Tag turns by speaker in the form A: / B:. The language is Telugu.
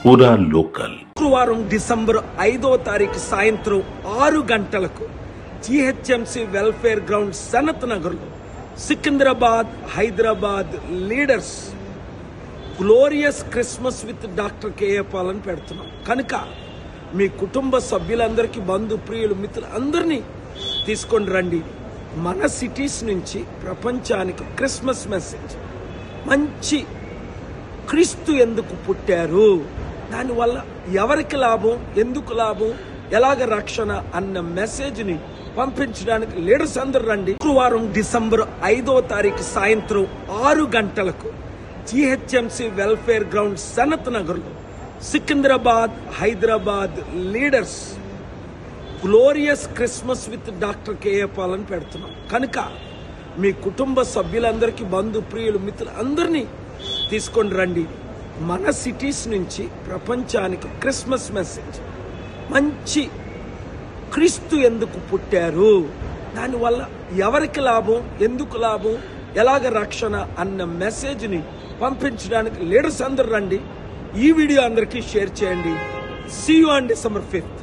A: పూరా లోకల్.
B: శుక్రవారం డిసెంబర్ 5వ తారీఖు సాయంత్రం 6 గంటలకు GHMC వెల్ఫేర్ గ్రౌండ్ సనత్ నగర్లో Secunderabad Hyderabad leaders glorious Christmas with doctor KA Paul అని పెడుతున్నాం. కనుక మీ కుటుంబ సభ్యులందరికీ, బంధు ప్రియులు, మిత్రులు అందరినీ తీసుకొని రండి. మన సిటీస్ నుంచి ప్రపంచానికి క్రిస్మస్ మెసేజ్, మంచి క్రీస్తు ఎందుకు పుట్టారు, దానివల్ల ఎవరికి లాభం, ఎందుకు లాభం, ఎలాగ రక్షణ అన్న మెసేజ్ని పంపించడానికి లీడర్స్ అందరూ రండి. శుక్రవారం డిసెంబర్ 5వ తారీఖు సాయంత్రం 6 గంటలకు GHMC వెల్ఫేర్ గ్రౌండ్ సనత్ నగర్లో Secunderabad Hyderabad leaders glorious Christmas with doctor KA Paul అని పెడుతున్నాం. కనుక మీ కుటుంబ సభ్యులందరికీ, బంధు ప్రియులు, మిత్రులు అందరినీ తీసుకొని రండి. మన సిటీస్ నుంచి ప్రపంచానికి క్రిస్మస్ మెసేజ్, మంచి క్రీస్తు ఎందుకు పుట్టారు, దానివల్ల ఎవరికి లాభం, ఎందుకు లాభం, ఎలాగ రక్షణ అన్న మెసేజ్ని పంపించడానికి లీడర్స్ అందరూ రండి. ఈ వీడియో అందరికీ షేర్ చేయండి. See you on December 5th.